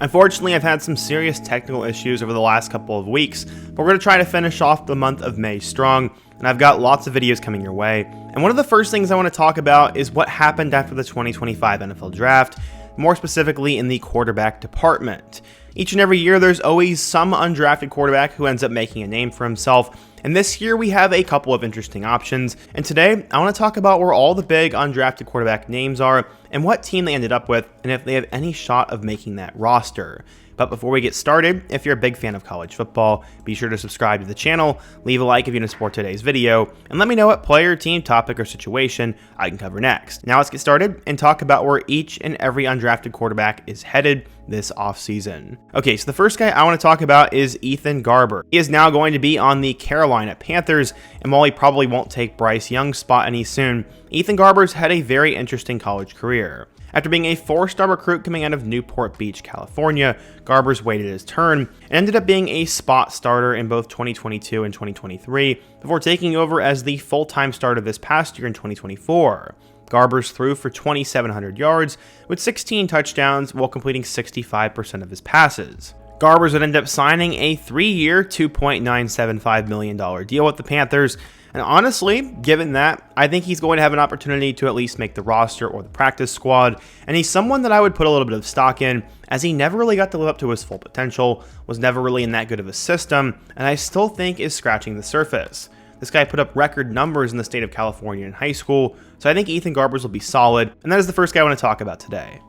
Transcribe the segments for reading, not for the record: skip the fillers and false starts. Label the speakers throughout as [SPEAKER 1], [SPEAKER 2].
[SPEAKER 1] Unfortunately, I've had some serious technical issues over the last couple of weeks, but we're going to try to finish off the month of May strong, and I've got lots of videos coming your way. And one of the first things I want to talk about is what happened after the 2025 NFL Draft, more specifically in the quarterback department. Each and every year, there's always some undrafted quarterback who ends up making a name for himself, and this year we have a couple of interesting options. And today, I want to talk about where all the big undrafted quarterback names are, and what team they ended up with, and if they have any shot of making that roster. But before we get started, if you're a big fan of college football, be sure to subscribe to the channel, leave a like if you want to support today's video, and let me know what player, team, topic, or situation I can cover next. Now let's get started and talk about where each and every undrafted quarterback is headed this offseason. Okay, so the first guy I want to talk about is Ethan Garber. He is now going to be on the Carolina Panthers, and while he probably won't take Bryce Young's spot any soon, Ethan Garber's had a very interesting college career. After being a 4-star recruit coming out of Newport Beach, California, Garbers waited his turn and ended up being a spot starter in both 2022 and 2023 before taking over as the full-time starter this past year in 2024. Garbers threw for 2,700 yards with 16 touchdowns while completing 65% of his passes. Garbers would end up signing a 3-year, $2.975 million deal with the Panthers. And honestly, given that, I think he's going to have an opportunity to at least make the roster or the practice squad, and he's someone that I would put a little bit of stock in, as he never really got to live up to his full potential, was never really in that good of a system, and I still think is scratching the surface. This guy put up record numbers in the state of California in high school, so I think Ethan Garbers will be solid, and that is the first guy I want to talk about today.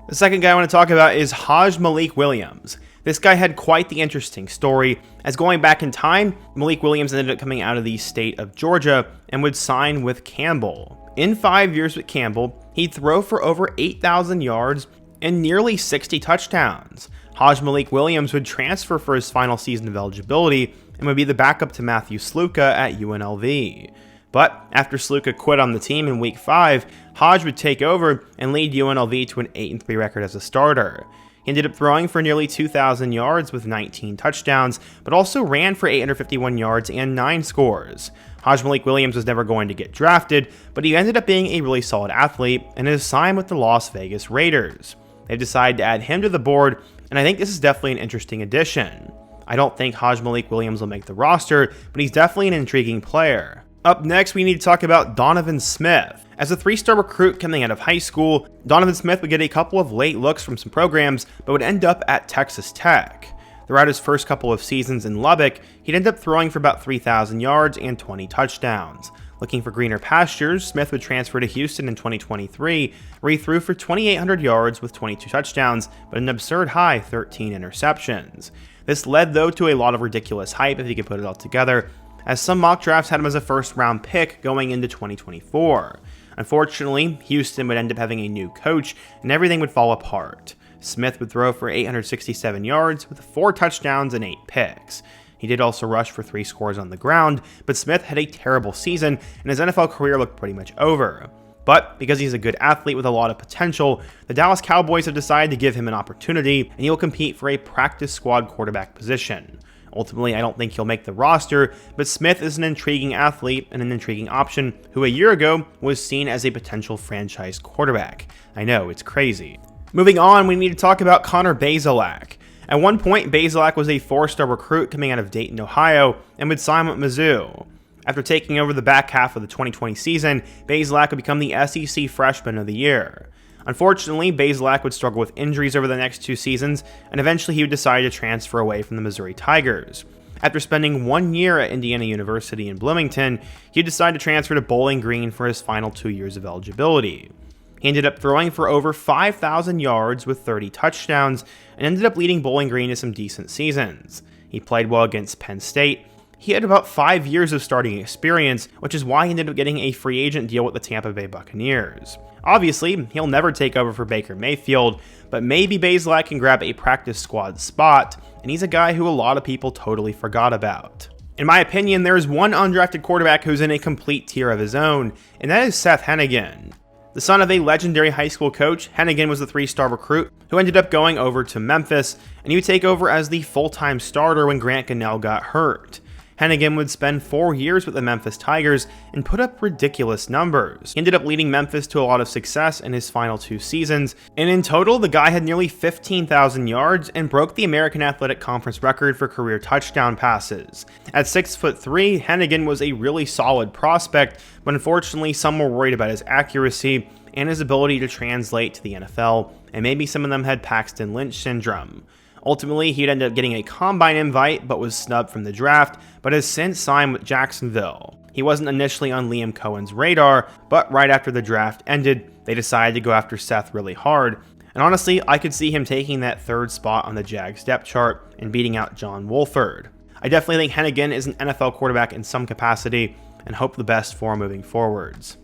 [SPEAKER 1] The second guy I want to talk about is Haj Malik Williams. This guy had quite the interesting story, as going back in time, Malik Williams ended up coming out of the state of Georgia and would sign with Campbell. In 5 years with Campbell, he'd throw for over 8,000 yards and nearly 60 touchdowns. Haj Malik Williams would transfer for his final season of eligibility and would be the backup to Matthew Sluka at UNLV. But after Sluka quit on the team in week 5, Haj would take over and lead UNLV to an 8-3 record as a starter. He ended up throwing for nearly 2,000 yards with 19 touchdowns, but also ran for 851 yards and 9 scores. Haj Malik Williams was never going to get drafted, but he ended up being a really solid athlete and is signed with the Las Vegas Raiders. They've decided to add him to the board, and I think this is definitely an interesting addition. I don't think Haj Malik Williams will make the roster, but he's definitely an intriguing player. Up next, we need to talk about Donovan Smith. As a 3-star recruit coming out of high school, Donovan Smith would get a couple of late looks from some programs, but would end up at Texas Tech. Throughout his first couple of seasons in Lubbock, he'd end up throwing for about 3,000 yards and 20 touchdowns. Looking for greener pastures, Smith would transfer to Houston in 2023, where he threw for 2,800 yards with 22 touchdowns, but an absurd high 13 interceptions. This led, though, to a lot of ridiculous hype if you could put it all together, as some mock drafts had him as a first-round pick going into 2024. Unfortunately, Houston would end up having a new coach, and everything would fall apart. Smith would throw for 867 yards with 4 touchdowns and 8 picks. He did also rush for 3 scores on the ground, but Smith had a terrible season, and his NFL career looked pretty much over. But because he's a good athlete with a lot of potential, the Dallas Cowboys have decided to give him an opportunity, and he will compete for a practice squad quarterback position. Ultimately, I don't think he'll make the roster, but Smith is an intriguing athlete and an intriguing option who a year ago was seen as a potential franchise quarterback. I know, it's crazy. Moving on, we need to talk about Connor Basilac. At one point, Basilac was a 4-star recruit coming out of Dayton, Ohio, and would sign with Mizzou. After taking over the back half of the 2020 season, Basilac would become the SEC Freshman of the Year. Unfortunately, Basilac would struggle with injuries over the next 2 seasons, and eventually he would decide to transfer away from the Missouri Tigers. After spending 1 year at Indiana University in Bloomington, he decided to transfer to Bowling Green for his final 2 years of eligibility. He ended up throwing for over 5,000 yards with 30 touchdowns, and ended up leading Bowling Green to some decent seasons. He played well against Penn State. He had about 5 years of starting experience, which is why he ended up getting a free agent deal with the Tampa Bay Buccaneers. Obviously, he'll never take over for Baker Mayfield, but maybe Basilac can grab a practice squad spot, and he's a guy who a lot of people totally forgot about. In my opinion, there is one undrafted quarterback who's in a complete tier of his own, and that is Seth Hennean. The son of a legendary high school coach, Hennean was the 3-star recruit who ended up going over to Memphis, and he would take over as the full-time starter when Grant Gunnell got hurt. Hennean would spend 4 years with the Memphis Tigers and put up ridiculous numbers. He ended up leading Memphis to a lot of success in his final 2 seasons, and in total, the guy had nearly 15,000 yards and broke the American Athletic Conference record for career touchdown passes. At 6'3", Hennean was a really solid prospect, but unfortunately, some were worried about his accuracy and his ability to translate to the NFL, and maybe some of them had Paxton Lynch syndrome. Ultimately, he'd end up getting a combine invite, but was snubbed from the draft, but has since signed with Jacksonville. He wasn't initially on Liam Cohen's radar, but right after the draft ended, they decided to go after Seth really hard, and honestly, I could see him taking that 3rd spot on the Jags depth chart and beating out John Wolford. I definitely think Hennean is an NFL quarterback in some capacity, and hope the best for him moving forwards.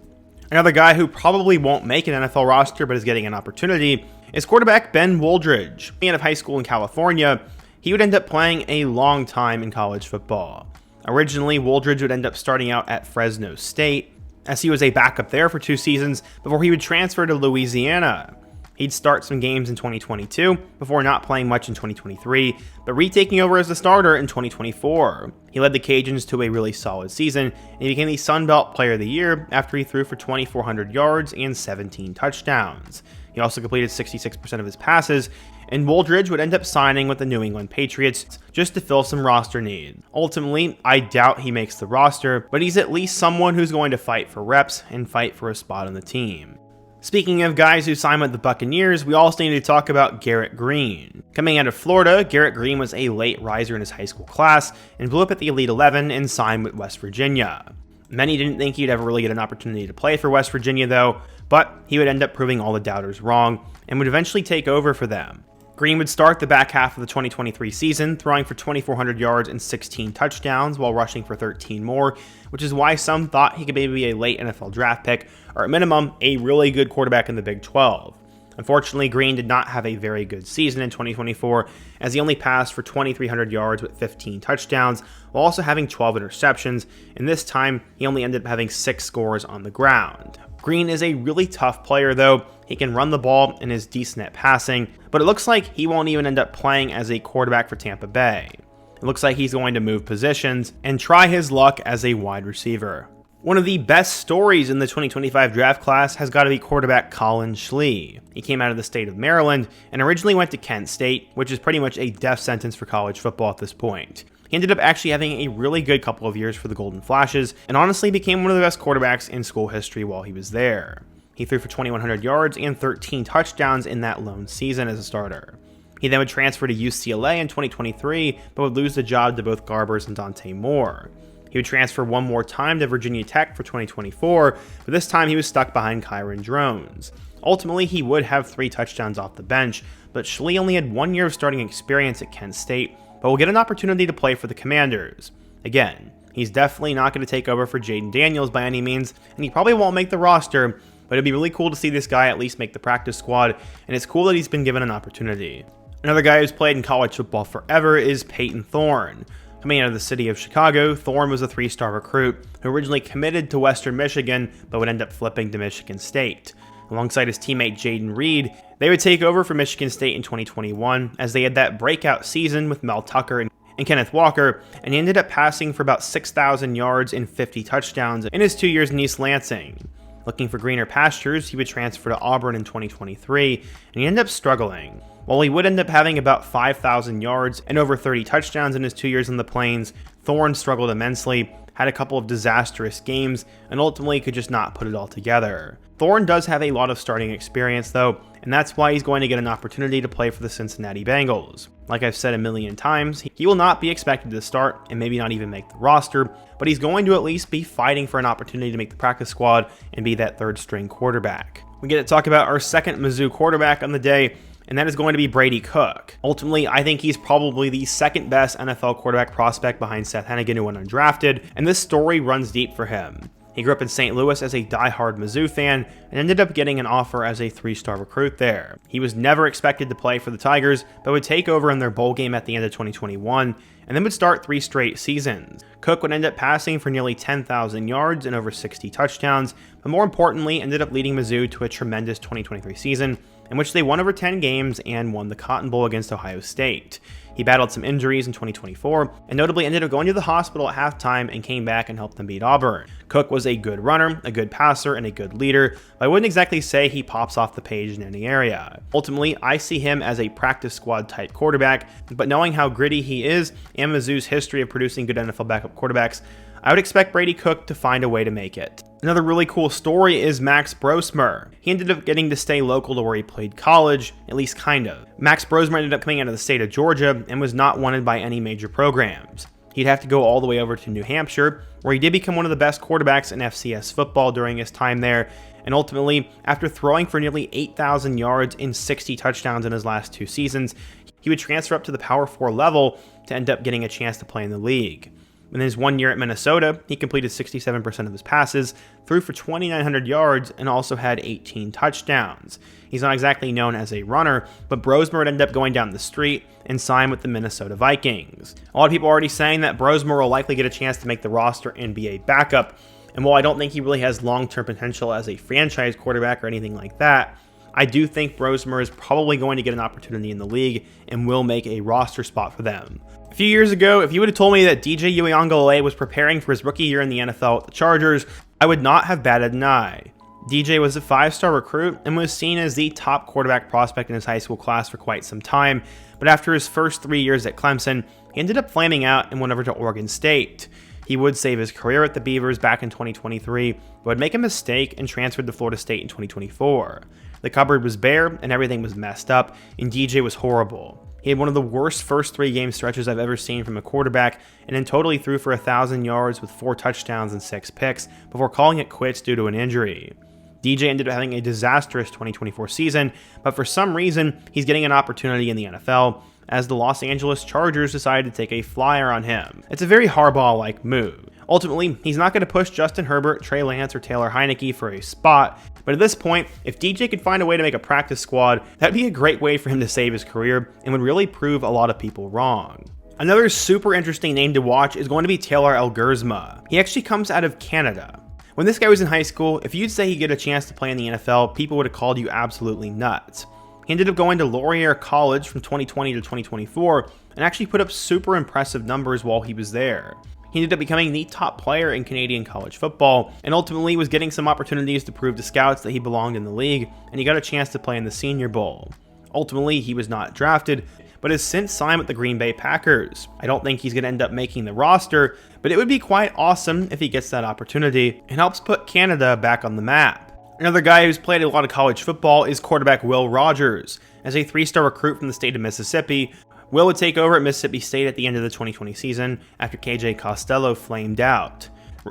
[SPEAKER 1] Another guy who probably won't make an NFL roster but is getting an opportunity is quarterback Ben Waldridge. Being out of high school in California, he would end up playing a long time in college football. Originally, Waldridge would end up starting out at Fresno State, as he was a backup there for 2 seasons before he would transfer to Louisiana. He'd start some games in 2022 before not playing much in 2023, but retaking over as the starter in 2024. He led the Cajuns to a really solid season, and he became the Sun Belt Player of the Year after he threw for 2,400 yards and 17 touchdowns. He also completed 66% of his passes, and Waldridge would end up signing with the New England Patriots just to fill some roster need. Ultimately, I doubt he makes the roster, but he's at least someone who's going to fight for reps and fight for a spot on the team. Speaking of guys who signed with the Buccaneers, we also need to talk about Garrett Green. Coming out of Florida, Garrett Green was a late riser in his high school class and blew up at the Elite 11 and signed with West Virginia. Many didn't think he'd ever really get an opportunity to play for West Virginia though, but he would end up proving all the doubters wrong and would eventually take over for them. Green would start the back half of the 2023 season, throwing for 2,400 yards and 16 touchdowns while rushing for 13 more, which is why some thought he could maybe be a late NFL draft pick, or at minimum, a really good quarterback in the Big 12. Unfortunately, Green did not have a very good season in 2024, as he only passed for 2,300 yards with 15 touchdowns, while also having 12 interceptions, and this time, he only ended up having 6 scores on the ground. Green is a really tough player though. He can run the ball and is decent at passing, but it looks like he won't even end up playing as a quarterback for Tampa Bay. It looks like he's going to move positions and try his luck as a wide receiver. One of the best stories in the 2025 draft class has got to be quarterback Colin Schley. He came out of the state of Maryland and originally went to Kent State, which is pretty much a death sentence for college football at this point. He ended up actually having a really good couple of years for the Golden Flashes, and honestly became one of the best quarterbacks in school history while he was there. He threw for 2,100 yards and 13 touchdowns in that lone season as a starter. He then would transfer to UCLA in 2023, but would lose the job to both Garbers and Dante Moore. He would transfer one more time to Virginia Tech for 2024, but this time he was stuck behind Kyron Drones. Ultimately, he would have 3 touchdowns off the bench, but Schley only had 1 year of starting experience at Kent State, but will get an opportunity to play for the Commanders. Again, he's definitely not going to take over for Jaden Daniels by any means, and he probably won't make the roster, but it'd be really cool to see this guy at least make the practice squad, and it's cool that he's been given an opportunity. Another guy who's played in college football forever is Payton Thorne. Coming out of the city of Chicago, Thorne was a 3-star recruit who originally committed to Western Michigan, but would end up flipping to Michigan State. Alongside his teammate Jaden Reed, they would take over for Michigan State in 2021 as they had that breakout season with Mel Tucker and Kenneth Walker, and he ended up passing for about 6,000 yards and 50 touchdowns in his 2 years in East Lansing. Looking for greener pastures, he would transfer to Auburn in 2023, and he ended up struggling. While he would end up having about 5,000 yards and over 30 touchdowns in his 2 years in the Plains, Thorne struggled immensely, had a couple of disastrous games, and ultimately could just not put it all together. Thorne does have a lot of starting experience though, and that's why he's going to get an opportunity to play for the Cincinnati Bengals. Like I've said a million times, he will not be expected to start and maybe not even make the roster, but he's going to at least be fighting for an opportunity to make the practice squad and be that 3rd string quarterback. We get to talk about our second Mizzou quarterback on the day, and that is going to be Brady Cook. Ultimately, I think he's probably the second best NFL quarterback prospect behind Seth Hennean, who went undrafted, and this story runs deep for him. He grew up in St. Louis as a diehard Mizzou fan and ended up getting an offer as a 3-star recruit there. He was never expected to play for the Tigers, but would take over in their bowl game at the end of 2021, and then would start 3 straight seasons. Cook would end up passing for nearly 10,000 yards and over 60 touchdowns, but more importantly, ended up leading Mizzou to a tremendous 2023 season, in which they won over 10 games and won the Cotton Bowl against Ohio State. He battled some injuries in 2024 and notably ended up going to the hospital at halftime and came back and helped them beat Auburn. Cook was a good runner, a good passer, and a good leader, but I wouldn't exactly say he pops off the page in any area. Ultimately, I see him as a practice squad type quarterback, but knowing how gritty he is and Mizzou's history of producing good NFL backup quarterbacks, I would expect Brady Cook to find a way to make it. Another really cool story is Max Brommer. He ended up getting to stay local to where he played college, at least kind of. Max Brommer ended up coming out of the state of Georgia and was not wanted by any major programs. He'd have to go all the way over to New Hampshire, where he did become one of the best quarterbacks in FCS football during his time there, and ultimately, after throwing for nearly 8,000 yards and 60 touchdowns in his last 2 seasons, he would transfer up to the Power 4 level to end up getting a chance to play in the league. In his 1 year at Minnesota, he completed 67% of his passes, threw for 2,900 yards, and also had 18 touchdowns. He's not exactly known as a runner, but Brommer would end up going down the street and sign with the Minnesota Vikings. A lot of people are already saying that Brommer will likely get a chance to make the roster and be a backup, and while I don't think he really has long-term potential as a franchise quarterback or anything like that, I do think Brommer is probably going to get an opportunity in the league and will make a roster spot for them. A few years ago, if you would have told me that DJ Yuangle was preparing for his rookie year in the NFL with the Chargers, I would not have batted an eye. DJ was a 5-star recruit and was seen as the top quarterback prospect in his high school class for quite some time, but after his first 3 years at Clemson, he ended up flaming out and went over to Oregon State. He would save his career at the Beavers back in 2023, but would make a mistake and transferred to Florida State in 2024. The cupboard was bare and everything was messed up, and DJ was horrible. He had one of the worst first 3 game stretches I've ever seen from a quarterback, and in total he threw for 1,000 yards with 4 touchdowns and 6 picks before calling it quits due to an injury. DJ ended up having a disastrous 2024 season, but for some reason he's getting an opportunity in the NFL as the Los Angeles Chargers decided to take a flyer on him. It's a very Harbaugh-like move. Ultimately, he's not going to push Justin Herbert, Trey Lance, or Taylor Heineke for a spot, but at this point, if DJ could find a way to make a practice squad, that'd be a great way for him to save his career and would really prove a lot of people wrong. Another super interesting name to watch is going to be Taylor Elgma. He actually comes out of Canada. When this guy was in high school, if you'd say he'd get a chance to play in the NFL, people would have called you absolutely nuts. He ended up going to Laurier College from 2020 to 2024 and actually put up super impressive numbers while he was there. He ended up becoming the top player in Canadian college football and ultimately was getting some opportunities to prove to scouts that he belonged in the league, and he got a chance to play in the Senior Bowl. Ultimately, he was not drafted, but has since signed with the Green Bay Packers. I don't think he's going to end up making the roster, but it would be quite awesome if he gets that opportunity and helps put Canada back on the map. Another guy who's played a lot of college football is quarterback Will Rogers. As a 3-star recruit from the state of Mississippi, Will would take over at Mississippi State at the end of the 2020 season after KJ Costello flamed out.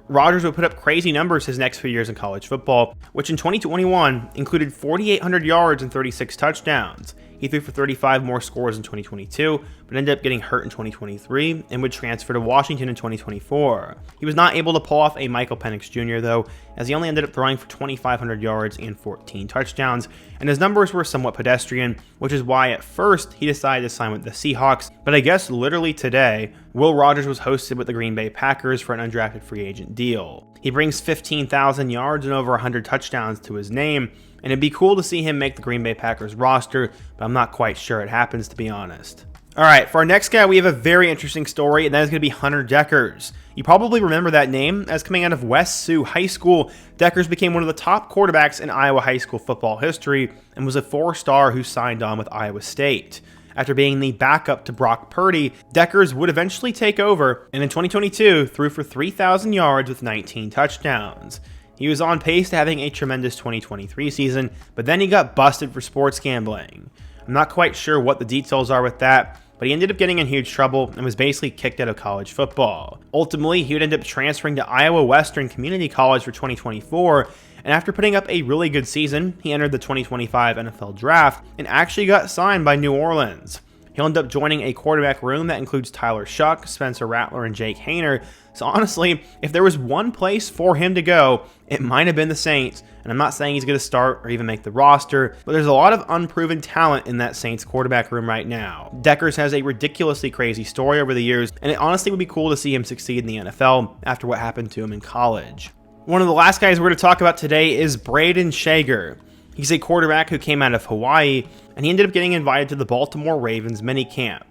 [SPEAKER 1] Rogers would put up crazy numbers his next few years in college football, which in 2021 included 4,800 yards and 36 touchdowns. He threw for 35 more scores in 2022, but ended up getting hurt in 2023 and would transfer to Washington in 2024. He was not able to pull off a Michael Penix Jr. though, as he only ended up throwing for 2,500 yards and 14 touchdowns, and his numbers were somewhat pedestrian, which is why at first he decided to sign with the Seahawks, but I guess literally today, Will Rogers was hosted with the Green Bay Packers for an undrafted free agent deal. He brings 15,000 yards and over 100 touchdowns to his name, and it'd be cool to see him make the Green Bay Packers roster, but I'm not quite sure it happens, to be honest. Alright, for our next guy, we have a very interesting story, and that is going to be Hunter Dekkers. You probably remember that name, as coming out of West Sioux High School, Dekkers became one of the top quarterbacks in Iowa high school football history, and was a 4-star who signed on with Iowa State. After being the backup to Brock Purdy, Dekkers would eventually take over, and in 2022, threw for 3,000 yards with 19 touchdowns. He was on pace to having a tremendous 2023 season, but then he got busted for sports gambling. I'm not quite sure what the details are with that, but he ended up getting in huge trouble and was basically kicked out of college football. Ultimately, he would end up transferring to Iowa Western Community College for 2024, and after putting up a really good season, he entered the 2025 NFL Draft and actually got signed by New Orleans. He'll end up joining a quarterback room that includes Tyler Shuck, Spencer Rattler, and Jake Haener. So honestly, if there was one place for him to go, it might have been the Saints. And I'm not saying he's going to start or even make the roster, but there's a lot of unproven talent in that Saints quarterback room right now. Dekkers has a ridiculously crazy story over the years, and it honestly would be cool to see him succeed in the NFL after what happened to him in college. One of the last guys we're going to talk about today is Braden Shagger. He's a quarterback who came out of Hawaii, and he ended up getting invited to the Baltimore Ravens minicamp.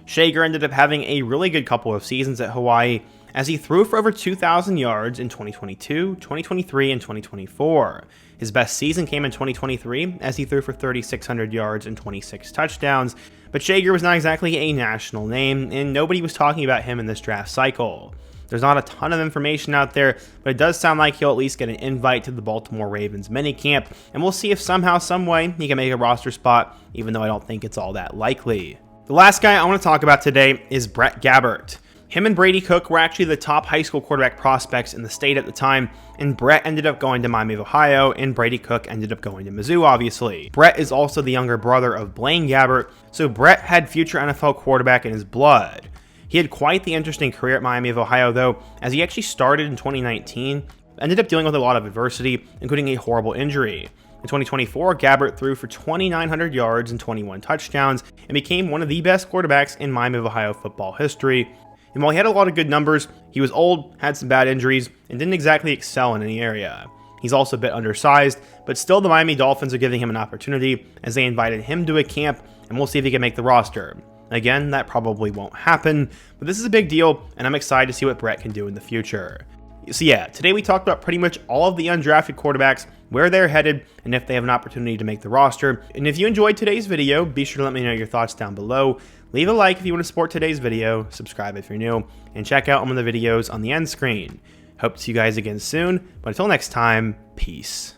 [SPEAKER 1] Shagger ended up having a really good couple of seasons at Hawaii, as he threw for over 2,000 yards in 2022, 2023, and 2024. His best season came in 2023, as he threw for 3,600 yards and 26 touchdowns, but Shagger was not exactly a national name, and nobody was talking about him in this draft cycle. There's not a ton of information out there, but it does sound like he'll at least get an invite to the Baltimore Ravens minicamp, and we'll see if somehow, someway, he can make a roster spot, even though I don't think it's all that likely. The last guy I want to talk about today is BrettGabbert. Him and Brady Cook were actually the top high school quarterback prospects in the state at the time, and Brett ended up going to Miami of Ohio, and Brady Cook ended up going to Mizzou, obviously. Brett is also the younger brother of Blaine Gabbert, so Brett had future NFL quarterback in his blood. He had quite the interesting career at Miami of Ohio, though, as he actually started in 2019, ended up dealing with a lot of adversity, including a horrible injury. In 2024, Gabbert threw for 2,900 yards and 21 touchdowns, and became one of the best quarterbacks in Miami of Ohio football history. And while he had a lot of good numbers, he was old, had some bad injuries, and didn't exactly excel in any area. He's also a bit undersized, but still the Miami Dolphins are giving him an opportunity, as they invited him to a camp, and we'll see if he can make the roster. Again, that probably won't happen, but this is a big deal, and I'm excited to see what Brett can do in the future. So yeah, today we talked about pretty much all of the undrafted quarterbacks, where they're headed, and if they have an opportunity to make the roster. And if you enjoyed today's video, be sure to let me know your thoughts down below. Leave a like if you want to support today's video, subscribe if you're new, and check out one of the videos on the end screen. Hope to see you guys again soon, but until next time, peace.